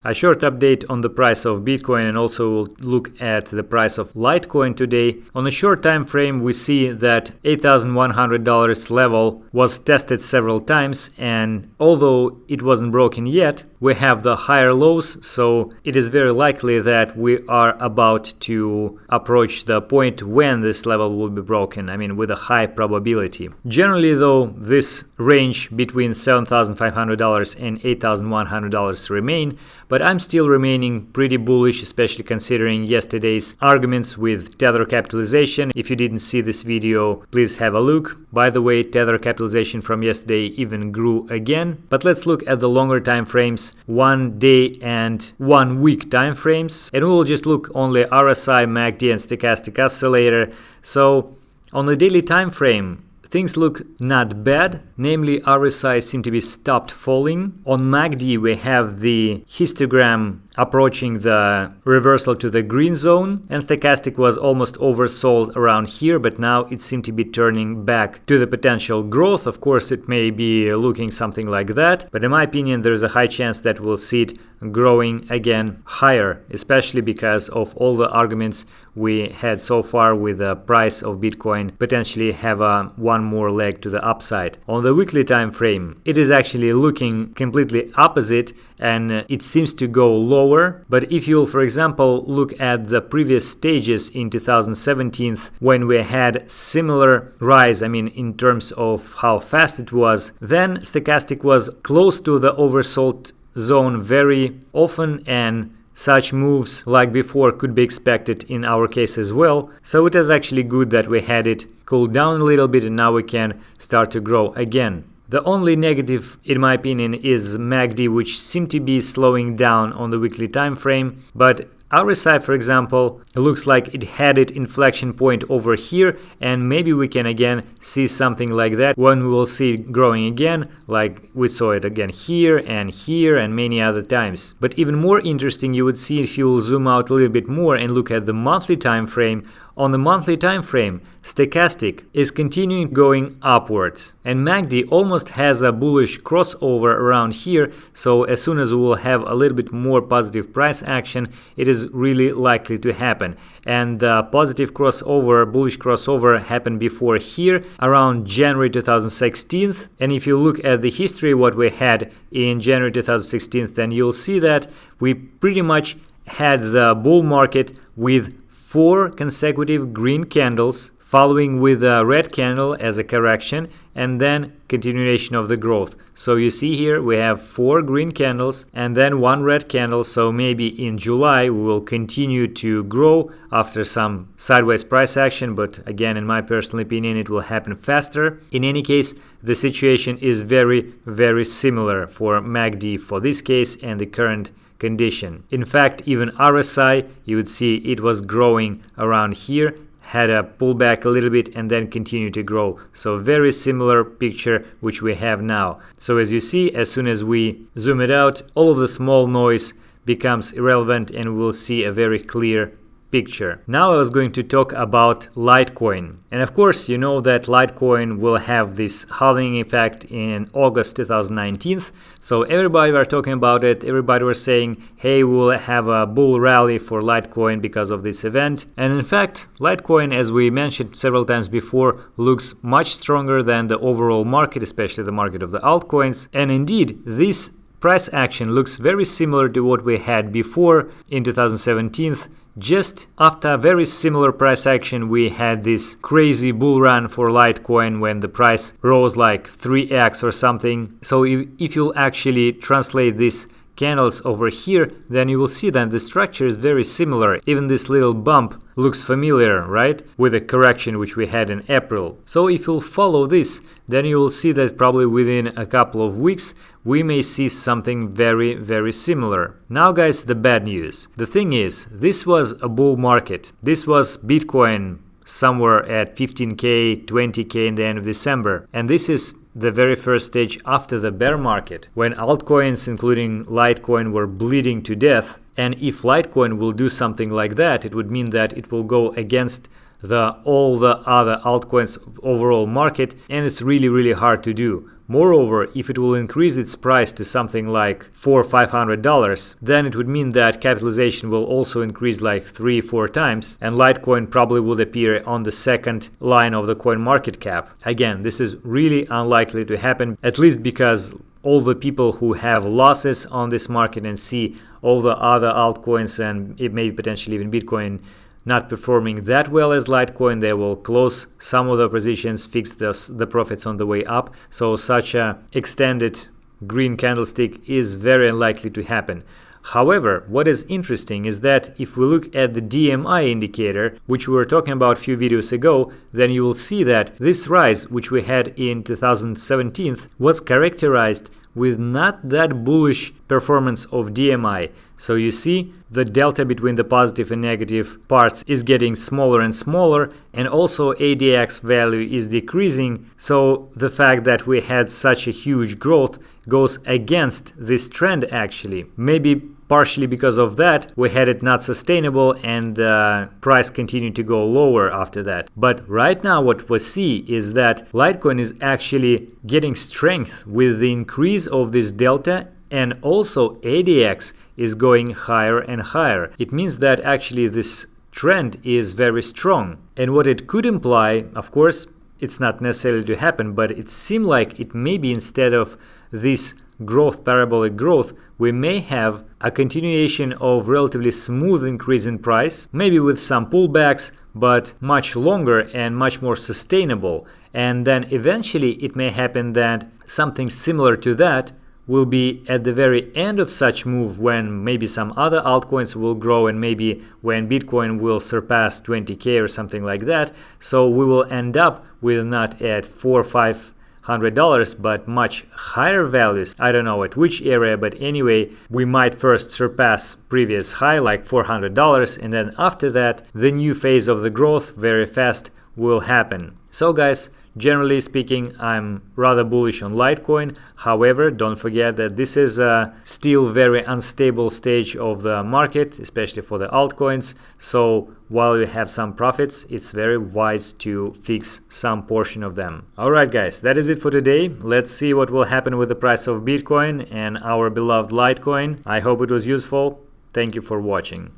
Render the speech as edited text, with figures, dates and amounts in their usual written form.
A short update on the price of Bitcoin, and also we'll look at the price of Litecoin today. On a short time frame, we see that $8,100 level was tested several times, and although it wasn't broken yet, we have the higher lows, so it is very likely that we are about to approach the point when this level will be broken, with a high probability. Generally though, this range between $7,500 and $8,100 remain, but I'm still remaining pretty bullish, especially considering yesterday's arguments with Tether capitalization. If you didn't see this video, please have a look. By the way, Tether capitalization from yesterday even grew again. But let's look at the longer time frames, 1 day and 1 week time frames, and we will just look only RSI, MACD and stochastic oscillator. So on the daily time frame, things look not bad, namely RSI seem to be stopped falling. On MACD we have the histogram approaching the reversal to the green zone, and stochastic was almost oversold around here, but now it seemed to be turning back to the potential growth. Of course it may be looking something like that, but in my opinion there's a high chance that we'll see it growing again higher, especially because of all the arguments we had so far with the price of Bitcoin potentially have one more leg to the upside. On the weekly time frame, it is actually looking completely opposite, and it seems to go lower. But if you'll, for example, look at the previous stages in 2017 when we had similar rise, in terms of how fast it was, then stochastic was close to the oversold zone very often, and such moves like before could be expected in our case as well. So it is actually good that we had it cool down a little bit and now we can start to grow again. The only negative, in my opinion, is MACD, which seemed to be slowing down on the weekly time frame, but RSI, for example, looks like it had its inflection point over here, and maybe we can again see something like that when we will see it growing again, like we saw it again here and many other times. But even more interesting you would see if you will zoom out a little bit more and look at the monthly time frame. On the monthly time frame, stochastic is continuing going upwards, and MACD almost has a bullish crossover around here, so as soon as we will have a little bit more positive price action, it is really likely to happen. And the positive crossover, bullish crossover happened before here around January 2016, and if you look at the history what we had in January 2016, then you'll see that we pretty much had the bull market with 4 consecutive green candles, following with a red candle as a correction, and then continuation of the growth. So you see here we have 4 green candles and then 1 red candle, so maybe in July we will continue to grow after some sideways price action, but again, in my personal opinion, it will happen faster. In any case, the situation is very, very similar for MACD for this case and the current condition. In fact, even RSI, you would see it was growing around here, had a pullback a little bit and then continued to grow. So very similar picture which we have now. So as you see, as soon as we zoom it out, all of the small noise becomes irrelevant and we'll see a very clear picture. Now I was going to talk about Litecoin. And of course, you know that Litecoin will have this halving effect in August 2019. So everybody were talking about it. Everybody was saying, hey, we'll have a bull rally for Litecoin because of this event. And in fact, Litecoin, as we mentioned several times before, looks much stronger than the overall market, especially the market of the altcoins. And indeed, this price action looks very similar to what we had before in 2017. Just after a very similar price action, we had this crazy bull run for Litecoin when the price rose like 3x or something. So if you'll actually translate these candles over here, then you will see that the structure is very similar. Even this little bump looks familiar, right? With the correction which we had in April. So if you'll follow this, then you will see that probably within a couple of weeks we may see something very, very similar. Now guys, the bad news. The thing is, this was a bull market. This was Bitcoin somewhere at 15k, 20k in the end of December. And this is the very first stage after the bear market, when altcoins, including Litecoin, were bleeding to death. And if Litecoin will do something like that, it would mean that it will go against all the other altcoins overall market, and it's really, really hard to do. Moreover, if it will increase its price to something like $400 or $500, then it would mean that capitalization will also increase like 3-4 times, and Litecoin probably would appear on the second line of the coin market cap. Again, this is really unlikely to happen, at least because all the people who have losses on this market and see all the other altcoins and it may potentially even Bitcoin not performing that well as Litecoin, they will close some of the positions, fix the profits on the way up. So such a extended green candlestick is very unlikely to happen. However, what is interesting is that if we look at the DMI indicator, which we were talking about a few videos ago, then you will see that this rise, which we had in 2017, was characterized with not that bullish performance of DMI. So you see the delta between the positive and negative parts is getting smaller and smaller, and also ADX value is decreasing. So the fact that we had such a huge growth goes against this trend actually. Maybe partially because of that, we had it not sustainable and the price continued to go lower after that. But right now what we see is that Litecoin is actually getting strength with the increase of this delta, and also ADX is going higher and higher. It means that actually this trend is very strong. And what it could imply, of course, it's not necessarily to happen, but it seemed like it may be, instead of this growth, parabolic growth, we may have a continuation of relatively smooth increase in price, maybe with some pullbacks, but much longer and much more sustainable. And then eventually it may happen that something similar to that will be at the very end of such move, when maybe some other altcoins will grow and maybe when Bitcoin will surpass 20K or something like that. So we will end up with not at $400 or $500 but much higher values. I don't know at which area, but anyway, we might first surpass previous high like $400, and then after that the new phase of the growth very fast will happen. So guys, generally speaking, I'm rather bullish on Litecoin. However, don't forget that this is a still very unstable stage of the market, especially for the altcoins. So while you have some profits, it's very wise to fix some portion of them. Alright guys, that is it for today. Let's see what will happen with the price of Bitcoin and our beloved Litecoin. I hope it was useful. Thank you for watching.